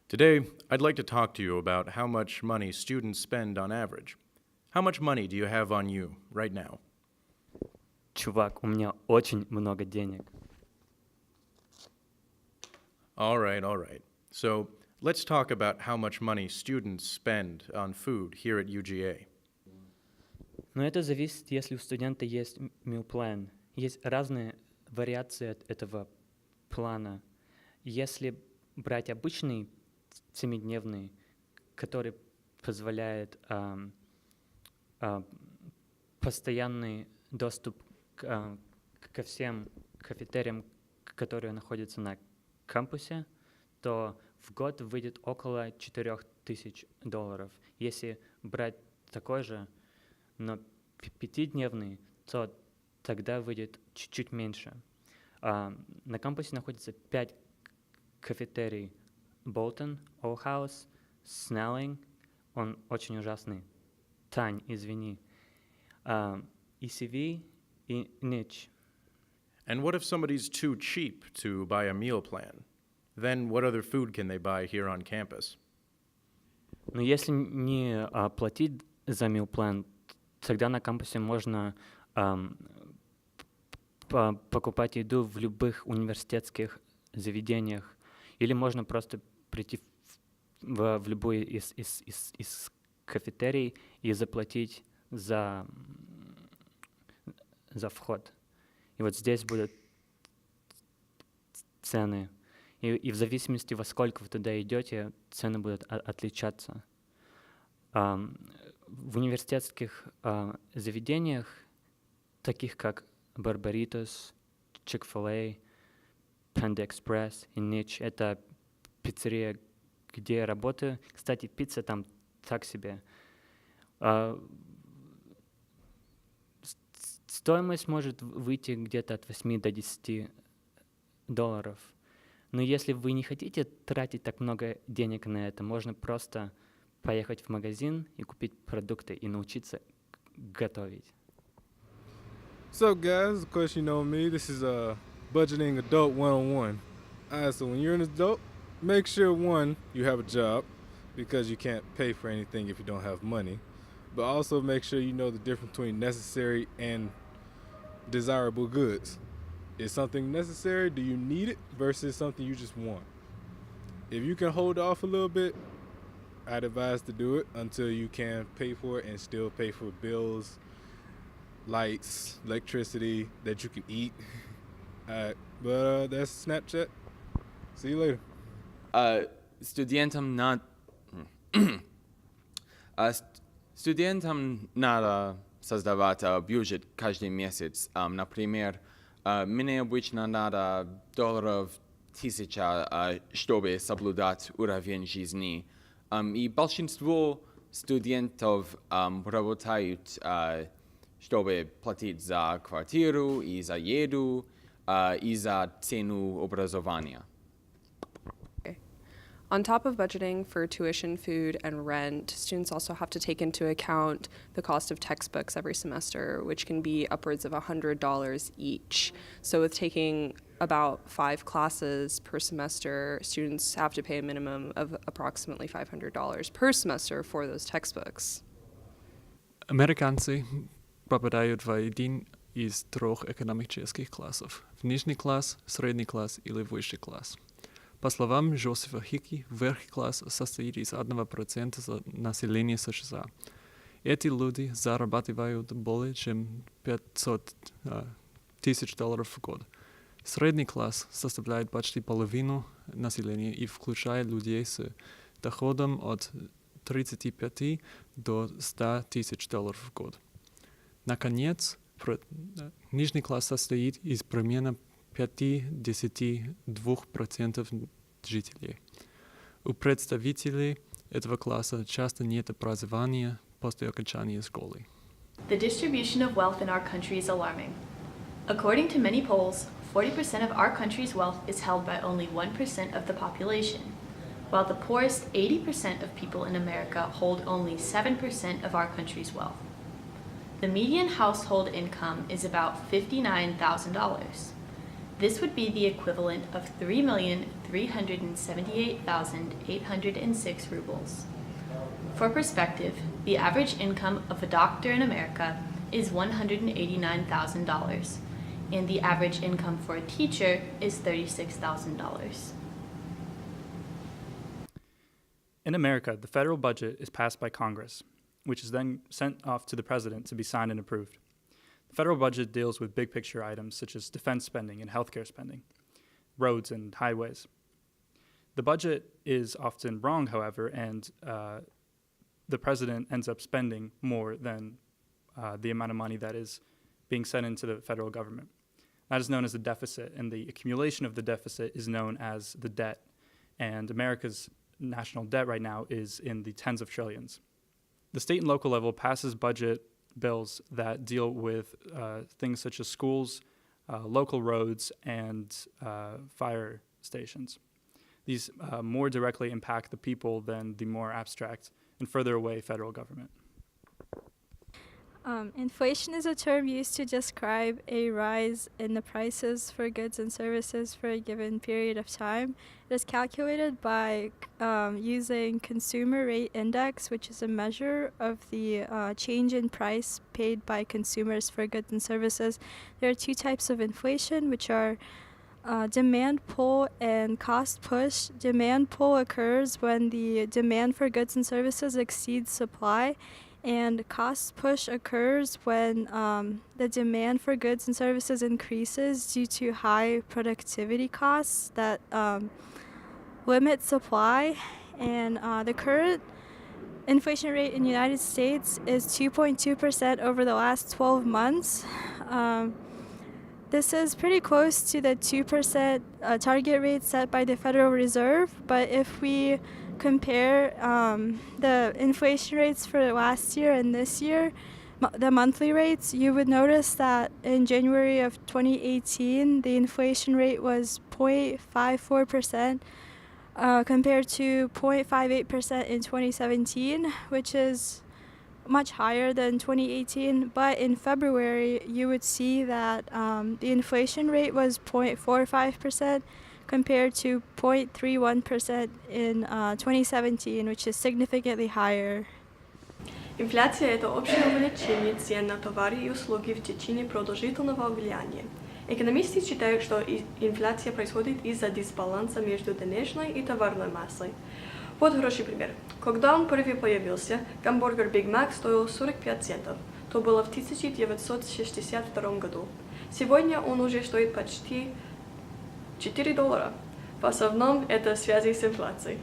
Today, I'd like to talk to you about how much money students spend on average. How much money do you have on you right now? Чувак, у меня очень много денег. All right. So, let's talk about how much money students spend on food here at UGA. Но это зависит, если у студента есть meal plan. Есть разные вариации от этого плана. Если брать обычный 7-дневный, который позволяет постоянный доступ ко всем кафетериям, которые находятся на кампусе, то в год выйдет около $4000. Если брать такой же, но 5-дневный, то тогда выйдет чуть-чуть меньше. На кампусе находится 5 кафетерий. Болтон, О'Хаус, Снеллинг, он очень ужасный. Тань, извини. ECV и Нич. And what if somebody's too cheap to buy a meal plan? Then what other food can they buy here on campus? Но если не платить за meal plan, тогда на кампусе можно покупать еду в любых университетских заведениях, или можно просто прийти в любой из кафетерий и заплатить за вход. И вот здесь будут цены. И в зависимости, во сколько вы туда идете, цены будут отличаться. В университетских заведениях, таких как Barbaриtos, Chick-fil-A, Panda Express и Niche, это пиццерия, где я работаю. Кстати, пицца там так себе. Стоимость может выйти где-то от $8 до $10. Но если вы не хотите тратить так много денег на это, можно просто поехать в магазин и купить продукты и научиться готовить. What's up, guys? Of course, you know me. This is Budgeting Adult 101. So when you're an adult, make sure, one, you have a job, because you can't pay for anything if you don't have money. But also make sure you know the difference between necessary and desirable goods. Is something necessary? Do you need it? Versus something you just want. If you can hold off a little bit, I'd advise to do it until you can pay for it and still pay for bills, lights, electricity that you can eat. Alright, but that's Snapchat. See you later. Студентам надо создавать бюджет каждый месяц. Например, мне обычно надо $1000, чтобы соблюдать уровень жизни. И большинство студентов работают, чтобы платить за квартиру, и за еду, и за цену образования. On top of budgeting for tuition, food, and rent, students also have to take into account the cost of textbooks every semester, which can be upwards of $100 each. So with taking about 5 classes per semester, students have to pay a minimum of approximately $500 per semester for those textbooks. Американцы попадают в один из 3 экономических классов – в нижний класс, средний класс или высший класс. По словам Джозефа Хики, верхний класс состоит из 1% населения США. Эти люди зарабатывают более чем $500,000 в год. Средний класс составляет почти половину населения и включает людей с доходом от $35 до $100,000 в год. Наконец, нижний класс состоит из примерно 5-10-2% жителей. У представителей этого класса часто нет образования после окончания школы. The distribution of wealth in our country is alarming. According to many polls, 40% of our country's wealth is held by only 1% of the population, while the poorest 80% of people in America hold only 7% of our country's wealth. The median household income is about $59,000. This would be the equivalent of 3,378,806 rubles. For perspective, the average income of a doctor in America is $189,000, and the average income for a teacher is $36,000. In America, the federal budget is passed by Congress, which is then sent off to the president to be signed and approved. The federal budget deals with big picture items such as defense spending and healthcare spending, roads and highways. The budget is often wrong, however, and the president ends up spending more than the amount of money that is being sent into the federal government. That is known as the deficit, and the accumulation of the deficit is known as the debt. And America's national debt right now is in the tens of trillions. The state and local level passes budget bills that deal with things such as schools, local roads, and fire stations. These more directly impact the people than the more abstract and further away federal government. Inflation is a term used to describe a rise in the prices for goods and services for a given period of time. It is calculated by using Consumer Rate Index, which is a measure of the change in price paid by consumers for goods and services. There are two types of inflation, which are demand pull and cost push. Demand pull occurs when the demand for goods and services exceeds supply, and cost push occurs when the demand for goods and services increases due to high productivity costs that limit supply. And the current inflation rate in the United States is 2.2% over the last 12 months. This is pretty close to the 2% target rate set by the Federal Reserve, but if we compare the inflation rates for last year and this year, the monthly rates, you would notice that in January of 2018, the inflation rate was 0.54% compared to 0.58% in 2017, which is much higher than 2018. But in February, you would see that the inflation rate was 0.45%, compared to 0.31% in 2017, which is significantly higher. Инфляция – это общее увеличение цен на товары и услуги в течение продолжительного влияния. Экономисты считают, что инфляция происходит из-за дисбаланса между денежной и товарной массой. Вот хороший пример. Когда он впервые появился, гамбургер Big Mac стоил 45 центов. То было в 1962 году. Сегодня он уже стоит почти $4. В основном это в связи с инфляцией.